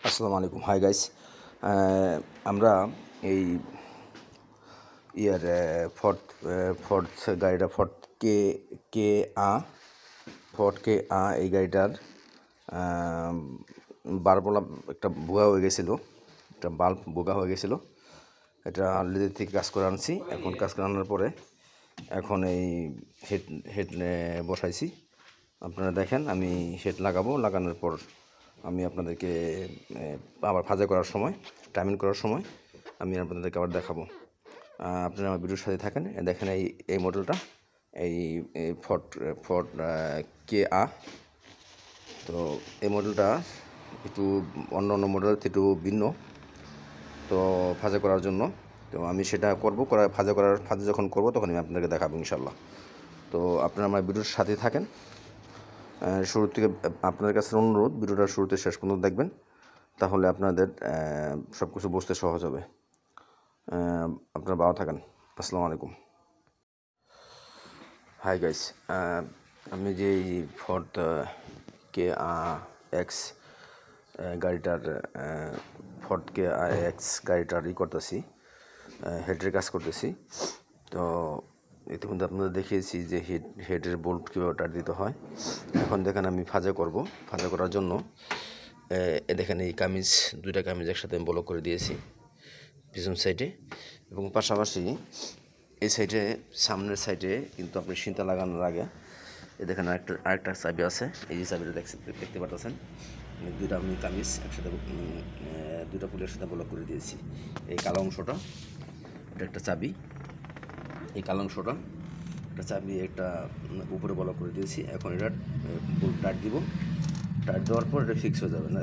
আসসালামু আলাইকুম। Hi guys, আমরা এই ইয়ার ফোর্থ গাড়িটা কে কে আ এই গাড়িটার বাল্বওয়ালা একটা বোগা হয়ে গেছিলো, একটা বাল্ব বোগা হয়ে গেছিলো। এটা আলরেডি থেকে কাজ করে আনছি। এখন কাজ করে আনার পরে এখন এই হেড বসাইছি। আপনারা দেখেন, আমি হেড লাগাবো। লাগানোর পর আমি আপনাদেরকে আবার ভাজা করার সময়, টাইমিং করার সময় আমি আপনাদেরকে আবার দেখাবো। আপনারা আমার ভিডিওর সাথে থাকেন। দেখেন এই মডেলটা, এই ফোর্ড কে আ। তো এই মডেলটা একটু অন্য মডেল থেকে একটু ভিন্ন, তো ভাজা করার জন্য। তো আমি সেটা করবো, ভাজা যখন করবো তখন আমি আপনাদেরকে দেখাবো ইনশাল্লাহ। তো আপনারা আমার ভিডিওর সাথে থাকেন। শুরু থেকে আপনাদের কাছে অনুরোধ, ভিডিওটা শুরুতে শেষ পর্যন্ত দেখবেন, তাহলে আপনাদের সব কিছু বুঝতে সহজ হবে। আপনারা ভালো থাকেন। আসসালামু আলাইকুম। হাই গাইস, আমি যে এই ফোর্ড কে এক্স গাড়িটার ফোর্ড কে এক্স গাড়িটার করতেছি, হেডের কাজ করতেছি। তো ইতিমধ্যে আপনাদের দেখিয়েছি যে হেডের বোল্ট কীভাবে টাইট দিতে হয়। এখন দেখেন আমি ভাজা করব। ভাজা করার জন্য দেখেন এই দুইটা কামিজ একসাথে আমি ব্লক করে দিয়েছি পিছন সাইডে, এবং পাশাপাশি এই সাইডে, সামনের সাইডে কিন্তু আপনি সিনটা লাগানোর আগে দেখেন আরেকটা চাবি আছে। এই যে চাবিটা দেখতে পাচ্ছেন, দুইটা আমি কামিজ একসাথে, দুইটা পুলের একসাথে ব্লক করে দিয়েছি। এই কালো অংশটা, এটা একটা চাবি। এই কালো অংশটা একটা চাবি, একটা উপরে ব্লক করে দিয়েছি। এখন এটা বোল্ট টাইট দিব। টাইট দেওয়ার পর এটা ফিক্স হয়ে যাবে না,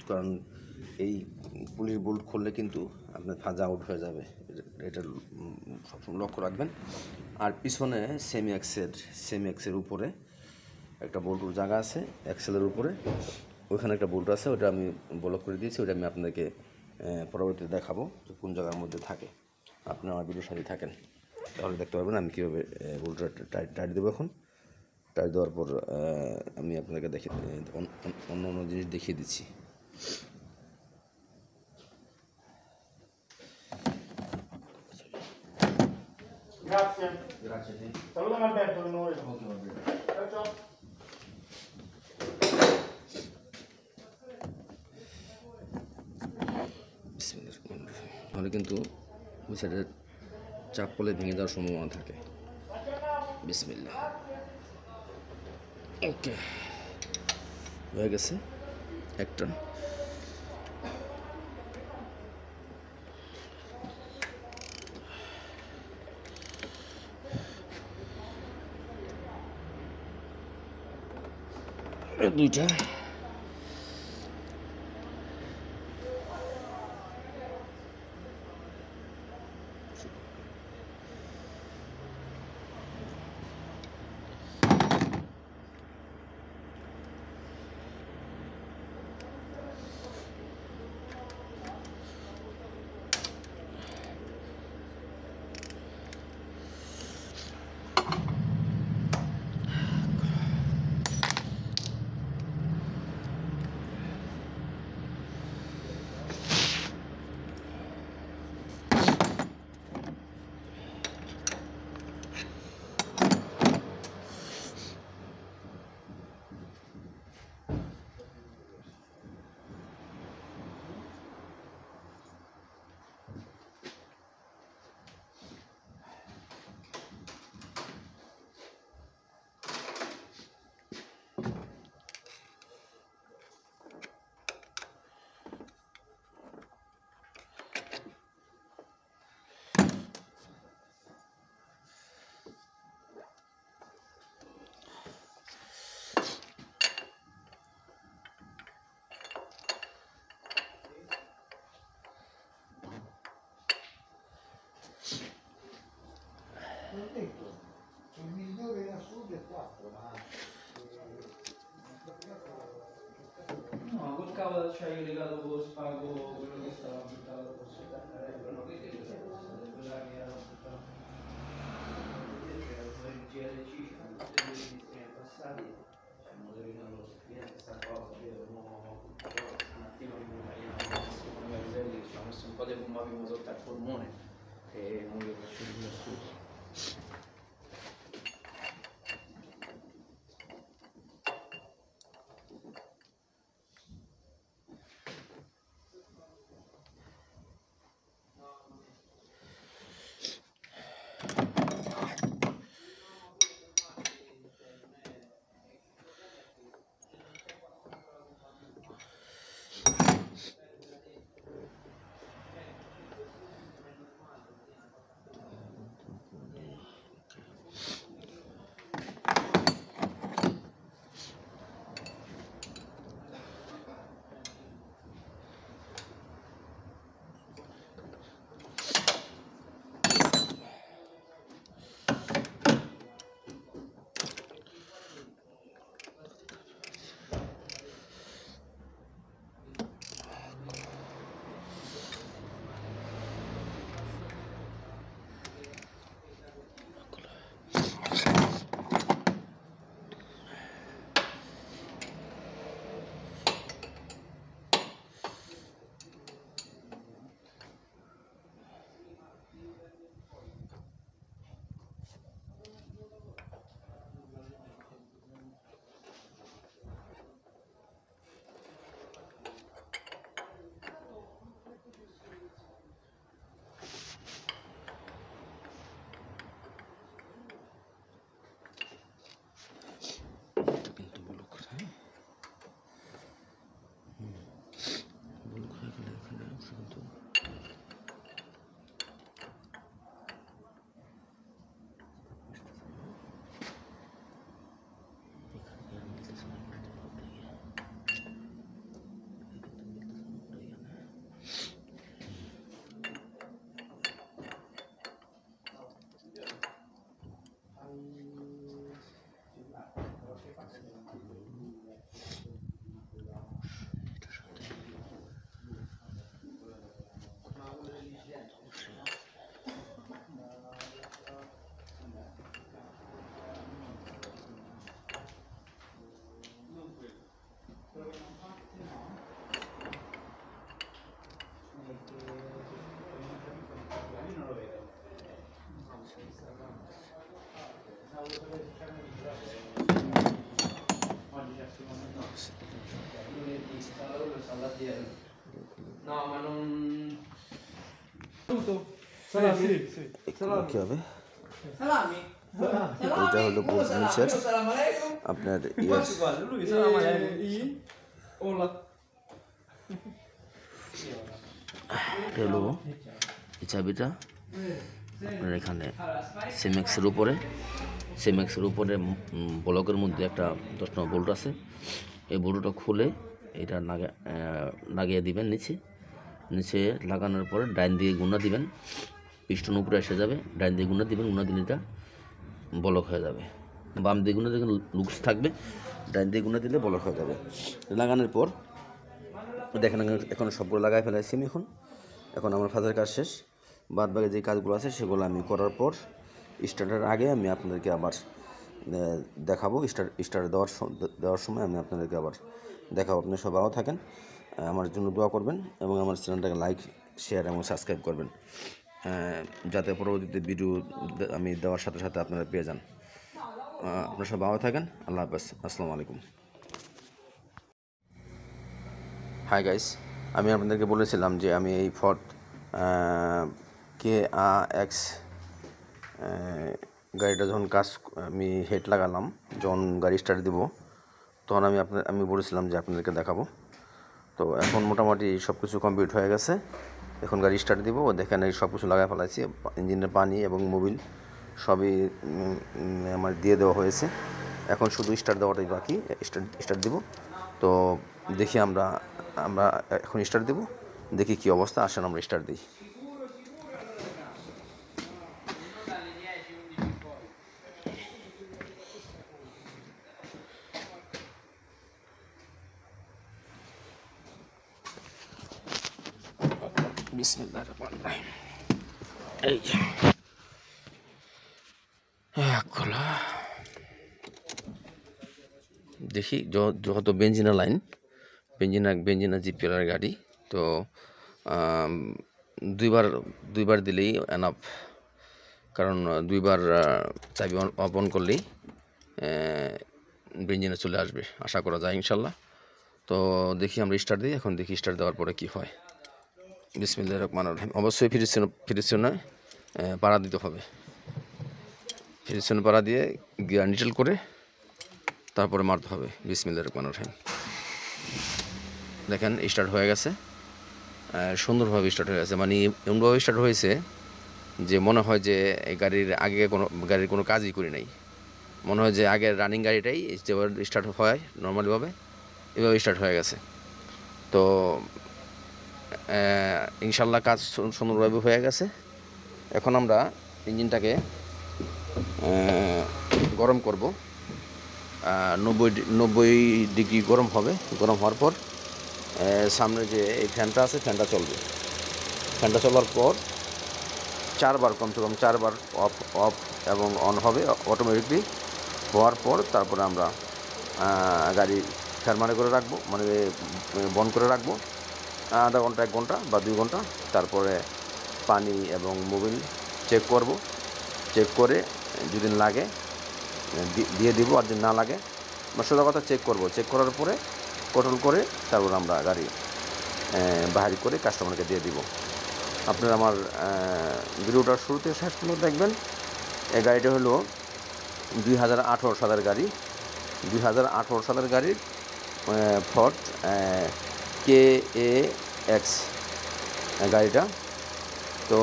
কারণ এই পুলিশ বোল্ট খুললে কিন্তু আপনার ভাজা আউট হয়ে যাবে। এটা সবসময় লক্ষ্য রাখবেন। আর পিছনে সেমি এক্সের উপরে একটা বোল্টের জায়গা আছে, এক্সেলের উপরে ওইখানে একটা বোল্ট আছে, ওটা আমি ব্লক করে দিয়েছি। ওটা আমি আপনাদেরকে পরবর্তীতে দেখাবো যে কোন জায়গার মধ্যে থাকে। আপনি আমার ভিডিওর সাথে থাকেন, তাহলে দেখতে পারবেন আমি কীভাবে বোল্টটা টাইট দেবো। এখন টাইট দেওয়ার পর আমি আপনাকে অন্য জিনিস দেখিয়ে দিচ্ছি। Grazie. Salutami Alberto che non vuole. Ciao. তাহলে কিন্তু ওই সাইডে চাপ পড়লে ভেঙে যাওয়ার সম্ভাবনা থাকে। বিসমিল্লাহ। ওকে, হয়ে গেছে একটা। দুইটা L'ho detto, il migliore in assoluto è 4, ma... No, col cavo d'acciaio legato con lo spago, quello che stava buttato forse quello che quella che era buttato. C'era come il GLC, c'erano tutte le sinistre passati, c'è il motorino dello cliente, sta cosa, vedo un attimo di poter un risultato al polmone e non riesco a scegliere subito. No, ma non... Salami? কি হবে Salami? এটা হলো নিচের Salam alaikum? আপনার In Portugal, lui salam alaikum. Hola. এটা হলো এই চাবিটা আপনার এখানে সিমেক্সের উপরে ব্লকের মধ্যে একটা 10 নম্বর বোল্ট আছে। এই বোল্টটা খুলে এটা লাগিয়ে দিবেন নিচে লাগানোর পরে ডাইন দিকে গুণা দিবেন, পিস্টন উপরে এসে যাবে, ডাইন দিকে গুণা দিবেন, গুণা দিলে এটা ব্লক হয়ে যাবে। বাম দিকে গুণা দিলে লুকস থাকবে, ডাইন দিকে গুণা দিলে ব্লক হয়ে যাবে। লাগানোর পর দেখেন এখন সবগুলো লাগাই ফেলাইছি আমি। এখন আমার ফাজার কাজ শেষ, বাদ বাকি যে কাজগুলো আছে সেগুলো আমি করার পর স্টার্টের আগে আমি আপনাদেরকে আবার দেখাবো। স্টার্ট দেওয়ার সময় আমি আপনাদেরকে আবার দেখাবো। আপনি সব ভালো থাকেন, আমার জন্য দোয়া করবেন এবং আমার চ্যানেলটাকে লাইক, শেয়ার এবং সাবস্ক্রাইব করবেন, যাতে পরবর্তীতে ভিডিও আমি দেওয়ার সাথে সাথে আপনারা পেয়ে যান। আপনারা সব ভালো থাকেন। আল্লাহ হাফেজ, আসসালামু আলাইকুম। হাই গাইস, আমি আপনাদেরকে বলেছিলাম যে আমি এই ফর্ড KAX গাড়িটা যখন আমি হেড লাগালাম, যখন গাড়ি স্টার্ট দিব তখন আমি বলেছিলাম যে আপনাদেরকে দেখাবো। তো এখন মোটামুটি সব কিছু কমপ্লিট হয়ে গেছে। এখন গাড়ি স্টার্ট দিব, দেখেন এই সব কিছু লাগাই ফেলাইছি, ইঞ্জিনের পানি এবং মোবিল সবই আমার দিয়ে দেওয়া হয়েছে। এখন শুধু স্টার্ট দেওয়াটাই বাকি, স্টার্ট দিব। তো দেখি আমরা এখন স্টার্ট দেব, দেখি কী অবস্থা। আসেন আমরা স্টার্ট দিই। বিসমিল্লাহির রহমানির রহিম। এই খোলা, দেখি যত বেঞ্জিনা লাইন, বেঞ্জিনা জিপিএলের গাড়ি। তো দুইবার দিলেই এনাফ, কারণ দুইবার চাবি অন করলেই বেঞ্জিনে চলে আসবে, আশা করা যায় ইনশাল্লাহ। তো দেখি আমরা স্টার্ট দিই, এখন দেখি স্টার্ট দেওয়ার পরে কি হয়। বিসমিল্লাহির রহমানির রহিম। অবশ্যই ফ্রিকশনে পাড়া দিতে হবে, ফ্রিকশনে পাড়া দিয়ে গিয়ার নিউট্রাল করে তারপরে মারতে হবে। বিসমিল্লাহির রহমানির রহিম। দেখেন স্টার্ট হয়ে গেছে, সুন্দরভাবে স্টার্ট হয়ে গেছে, মানে এমনভাবে স্টার্ট হয়েছে যে মনে হয় যে এই গাড়ির কোনো কাজই করি নাই, মনে হয় যে আগের রানিং গাড়িটাই যেভাবে স্টার্ট হয় নর্মালিভাবে এভাবে স্টার্ট হয়ে গেছে। তো ইনশাল্লাহ কাজ সুন্দরভাবে হয়ে গেছে। এখন আমরা ইঞ্জিনটাকে গরম করব, 90 ডিগ্রি গরম হবে। গরম হওয়ার পর সামনে যে এই ফ্যানটা আছে, ফ্যানটা চলবে। ফ্যানটা চলার পর কমসে কম 4 বার অফ এবং অন হবে অটোমেটিকলি। হওয়ার পর তারপরে আমরা গাড়ি ফেরমানে করে রাখবো, মানে বন্ধ করে রাখবো আধা ঘন্টা, 1 ঘন্টা বা 2 ঘন্টা। তারপরে পানি এবং মোবিল চেক করব, চেক করে যদি লাগে দিয়ে দিব, আর যদি না লাগে সোজা কথা চেক করব। চেক করার পরে কন্ট্রোল করে তারপর আমরা গাড়ি বাহারি করে কাস্টমারকে দিয়ে দিব। আপনারা আমার ভিডিওটার শুরুতে শেষ পর্যন্ত দেখবেন। এই গাড়িটা হলো 2018 সালের গাড়ি, 2018 সালের গাড়ির ফোর্ড KAX গাড়িটা। তো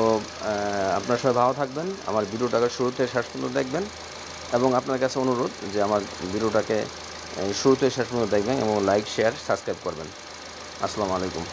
আপনারা সবাই ভালো থাকবেন, আমার ভিডিওটাকে শুরুতে শেষ পর্যন্ত দেখবেন, এবং আপনার কাছে অনুরোধ যে আমার ভিডিওটাকে শুরুতে শেষ পর্যন্ত দেখবেন এবং লাইক, শেয়ার, সাবস্ক্রাইব করবেন। আসসালামু আলাইকুম।